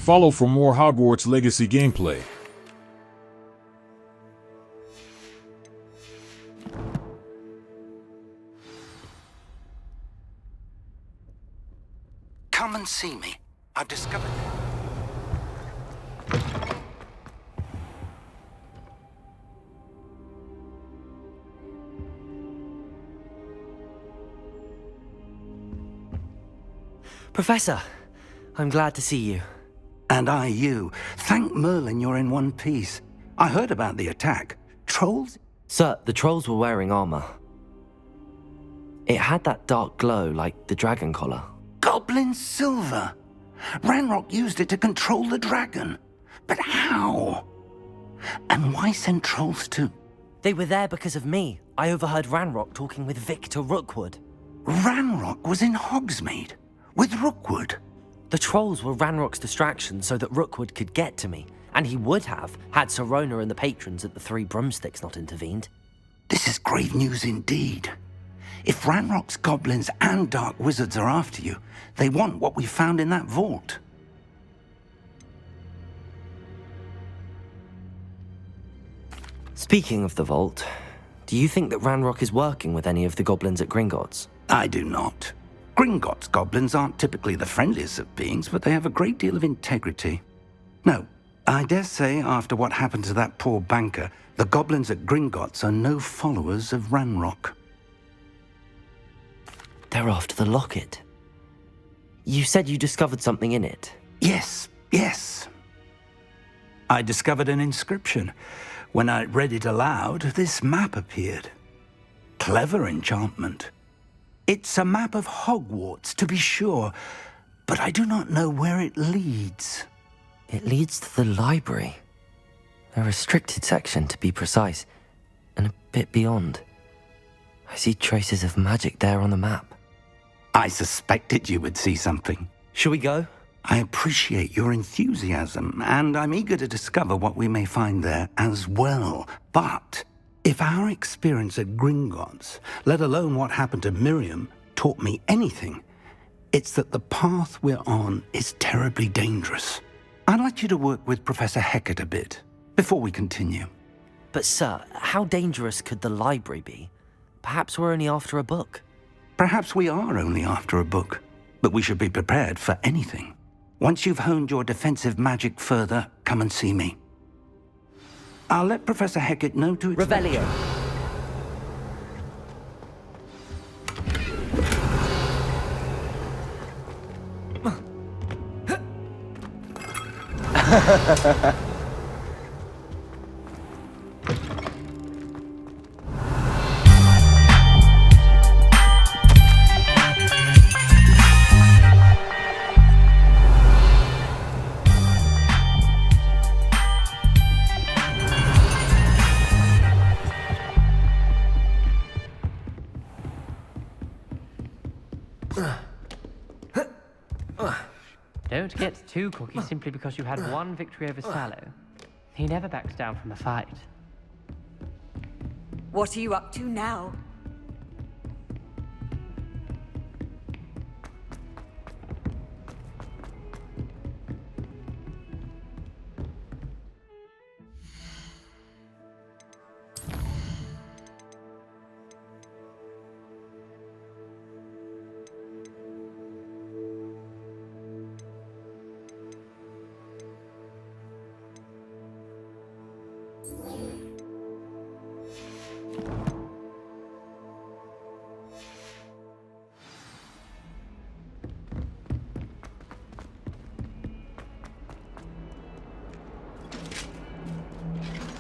Follow for more Hogwarts Legacy gameplay. Come and see me. I've discovered... Professor, I'm glad to see you. And I you. Thank Merlin you're in one piece. I heard about the attack. Trolls? Sir, the trolls were wearing armor. It had that dark glow like the dragon collar. Goblin silver. Ranrok used it to control the dragon. But how? And why send trolls to... They were there because of me. I overheard Ranrok talking with Victor Rookwood. Ranrok was in Hogsmeade with Rookwood. The trolls were Ranrock's distraction so that Rookwood could get to me, and he would have had Sirona and the patrons at the Three Broomsticks not intervened. This is grave news indeed. If Ranrock's goblins and dark wizards are after you, they want what we found in that vault. Speaking of the vault, do you think that Ranrok is working with any of the goblins at Gringotts? I do not. Gringotts goblins aren't typically the friendliest of beings, but they have a great deal of integrity. No, I dare say after what happened to that poor banker, the goblins at Gringotts are no followers of Ranrok. They're after the locket. You said you discovered something in it. Yes. I discovered an inscription. When I read it aloud, this map appeared. Clever enchantment. It's a map of Hogwarts, to be sure, but I do not know where it leads. It leads to the library. A restricted section, to be precise, and a bit beyond. I see traces of magic there on the map. I suspected you would see something. Shall we go? I appreciate your enthusiasm, and I'm eager to discover what we may find there as well. But if our experience at Gringotts, let alone what happened to Miriam, taught me anything, it's that the path we're on is terribly dangerous. I'd like you to work with Professor Hecat a bit before we continue. But sir, how dangerous could the library be? Perhaps we're only after a book. Perhaps we are only after a book, but we should be prepared for anything. Once you've honed your defensive magic further, come and see me. I'll let Professor Hecat know to expect... Revelio. Don't get too cocky simply because you had one victory over Sallow. He never backs down from a fight. What are you up to now?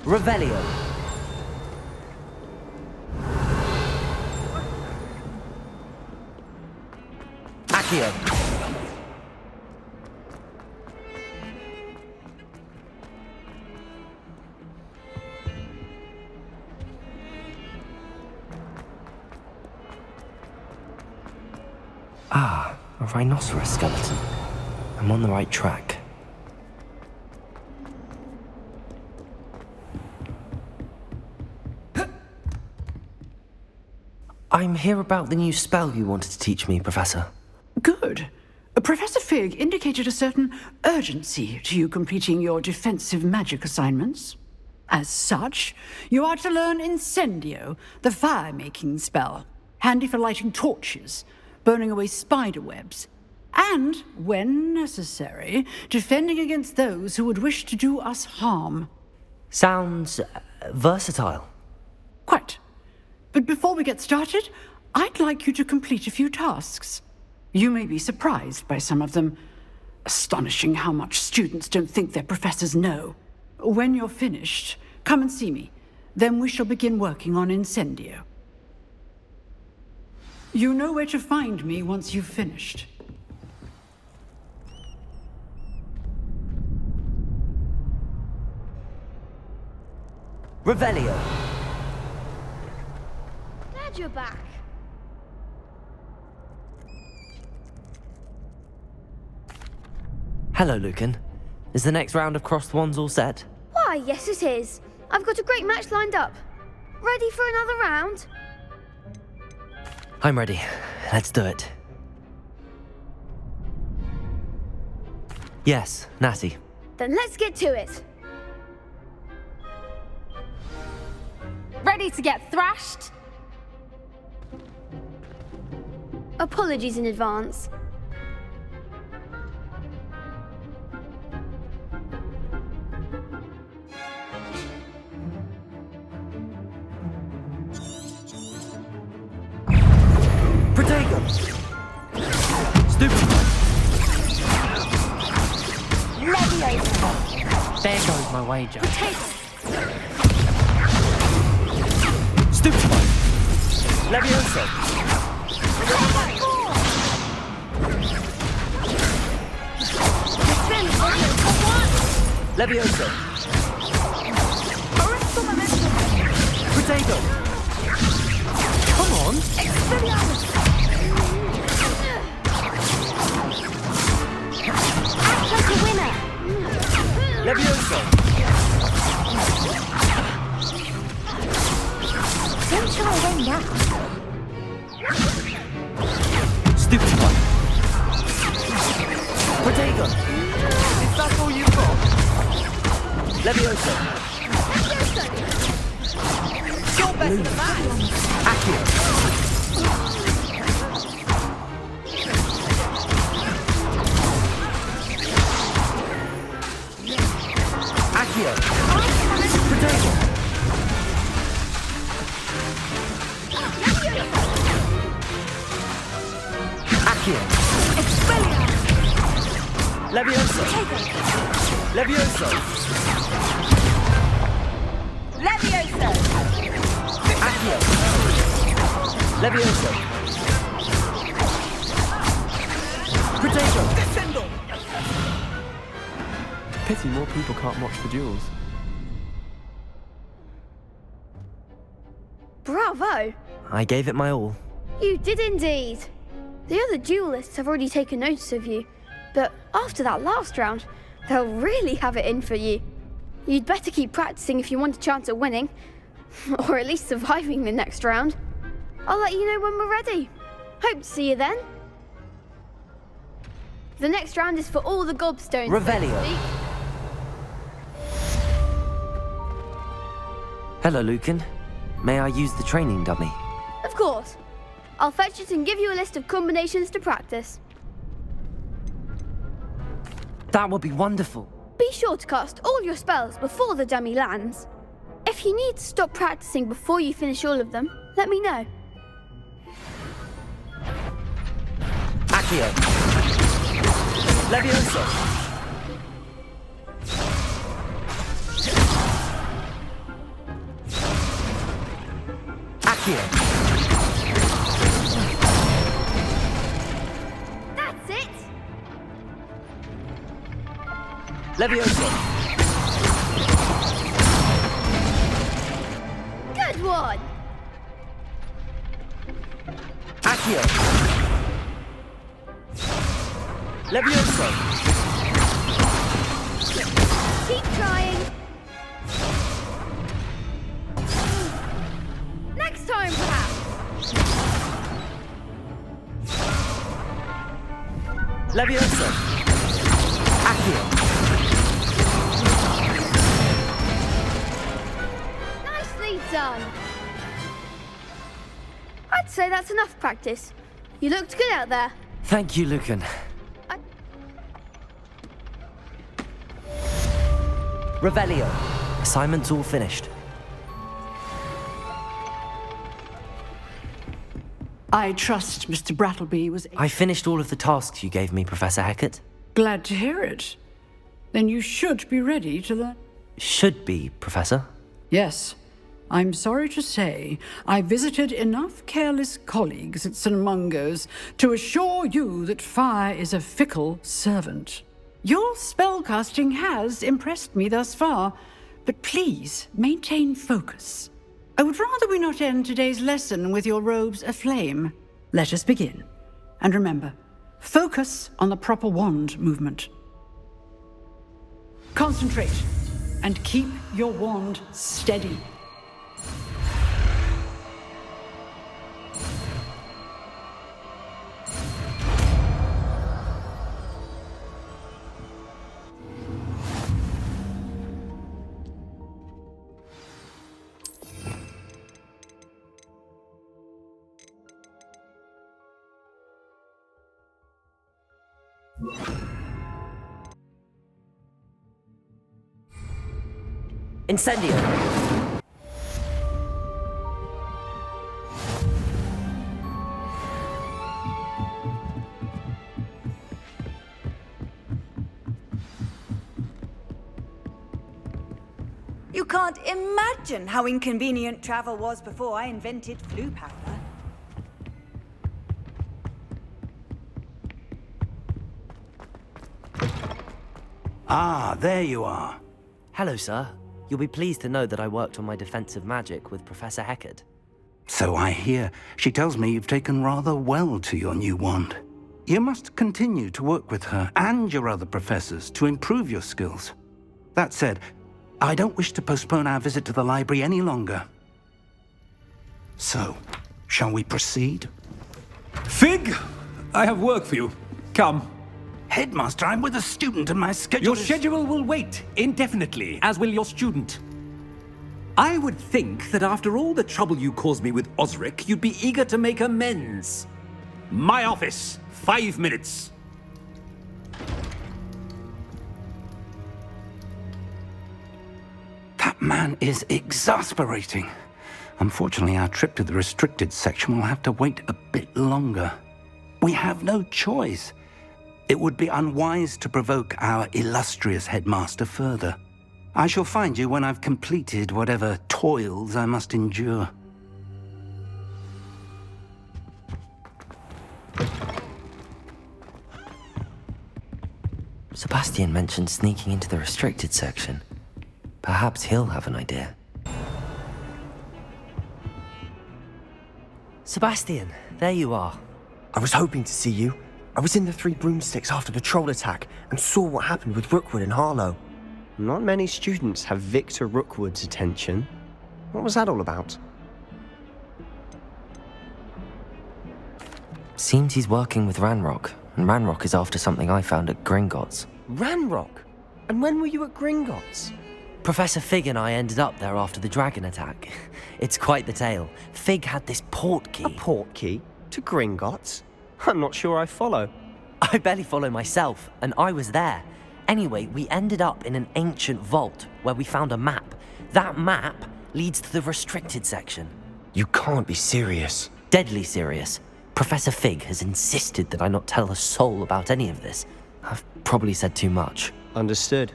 Revelio. Accio. Ah, a rhinoceros skeleton. I'm on the right track. I'm here about the new spell you wanted to teach me, Professor. Good. Professor Fig indicated a certain urgency to you completing your defensive magic assignments. As such, you are to learn Incendio, the fire-making spell, handy for lighting torches, burning away spider webs, and, when necessary, defending against those who would wish to do us harm. Sounds versatile. Quite. But before we get started, I'd like you to complete a few tasks. You may be surprised by some of them. Astonishing how much students don't think their professors know. When you're finished, come and see me. Then we shall begin working on Incendio. You know where to find me once you've finished. Revelio. Glad you're back. Hello, Lucan. Is the next round of crossed wands all set? Why, yes it is. I've got a great match lined up. Ready for another round? I'm ready. Let's do it. Yes, Natty. Then let's get to it. Ready to get thrashed? Apologies in advance. Protego! Stupid! Levioso! There goes my wager. Stupid! Levioso! Levioso! Protego! Come on! Act like a winner! Levioso! Don't try to win now. Stupid one! Protego! Is that all you've got? Levioso! You're better than that. Accio! Accio! Protego! Accio! Levioso! Levioso! Levioso! Accio! Levioso! Protego! Pity more people can't watch the duels. Bravo! I gave it my all. You did indeed. The other duelists have already taken notice of you, but after that last round, they'll really have it in for you. You'd better keep practicing if you want a chance at winning, or at least surviving the next round. I'll let you know when we're ready. Hope to see you then. The next round is for all the gobstones. Revelio. Hello, Lucan. May I use the training dummy? Of course. I'll fetch it and give you a list of combinations to practice. That would be wonderful. Be sure to cast all your spells before the dummy lands. If you need to stop practicing before you finish all of them, let me know. Accio! Levioso! Accio! That's it! Levioso! Good one! Accio! Levioso! Keep trying! Next time, perhaps! Levioso! Accio! Nicely done. I'd say that's enough practice. You looked good out there. Thank you, Lucan. Revelio. Assignment's all finished. I trust Mr. Brattleby was I finished all of the tasks you gave me, Professor Hecat. glad to hear it. Then you should be ready to learn. Should be, Professor. Yes. I'm sorry to say, I visited enough careless colleagues at St. Mungo's to assure you that fire is a fickle servant. Your spellcasting has impressed me thus far, but please maintain focus. I would rather we not end today's lesson with your robes aflame. Let us begin. And remember, focus on the proper wand movement. Concentrate, and keep your wand steady. Incendio! You can't imagine how inconvenient travel was before I invented flu powder. Ah, there you are. Hello, sir. You'll be pleased to know that I worked on my defensive magic with Professor Hecat. So I hear. She tells me you've taken rather well to your new wand. You must continue to work with her and your other professors to improve your skills. That said, I don't wish to postpone our visit to the library any longer. So, shall we proceed? Fig! I have work for you. Come. Headmaster, I'm with a student and my schedule Your schedule will wait indefinitely, as will your student. I would think that after all the trouble you caused me with Osric, you'd be eager to make amends. My office, 5 minutes. That man is exasperating. Unfortunately, our trip to the restricted section will have to wait a bit longer. We have no choice. It would be unwise to provoke our illustrious headmaster further. I shall find you when I've completed whatever toils I must endure. Sebastian mentioned sneaking into the restricted section. Perhaps he'll have an idea. Sebastian, there you are. I was hoping to see you. I was in the Three Broomsticks after the troll attack and saw what happened with Rookwood and Harlow. Not many students have Victor Rookwood's attention. What was that all about? Seems he's working with Ranrok, and Ranrok is after something I found at Gringotts. Ranrok? And when were you at Gringotts? Professor Fig and I ended up there after the dragon attack. It's quite the tale. Fig had this port key. A port key? To Gringotts? I'm not sure I follow. I barely follow myself, and I was there. Anyway, we ended up in an ancient vault where we found a map. That map leads to the restricted section. You can't be serious. Deadly serious. Professor Fig has insisted that I not tell a soul about any of this. I've probably said too much. Understood.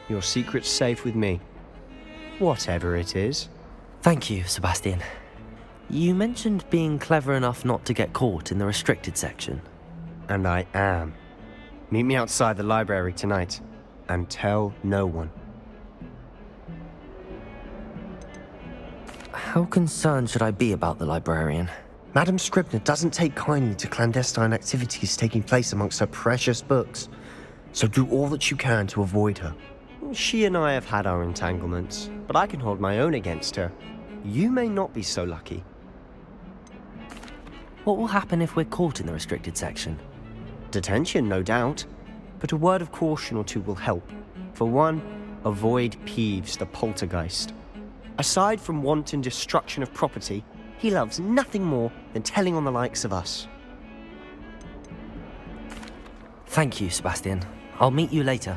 Your secret's safe with me. Whatever it is. Thank you, Sebastian. You mentioned being clever enough not to get caught in the restricted section. And I am. Meet me outside the library tonight, and tell no one. How concerned should I be about the librarian? Madam Scribner doesn't take kindly to clandestine activities taking place amongst her precious books. So do all that you can to avoid her. She and I have had our entanglements, but I can hold my own against her. You may not be so lucky. What will happen if we're caught in the restricted section? Detention, no doubt. But a word of caution or two will help. For one, avoid Peeves the poltergeist. Aside from wanton destruction of property, he loves nothing more than telling on the likes of us. Thank you, Sebastian. I'll meet you later.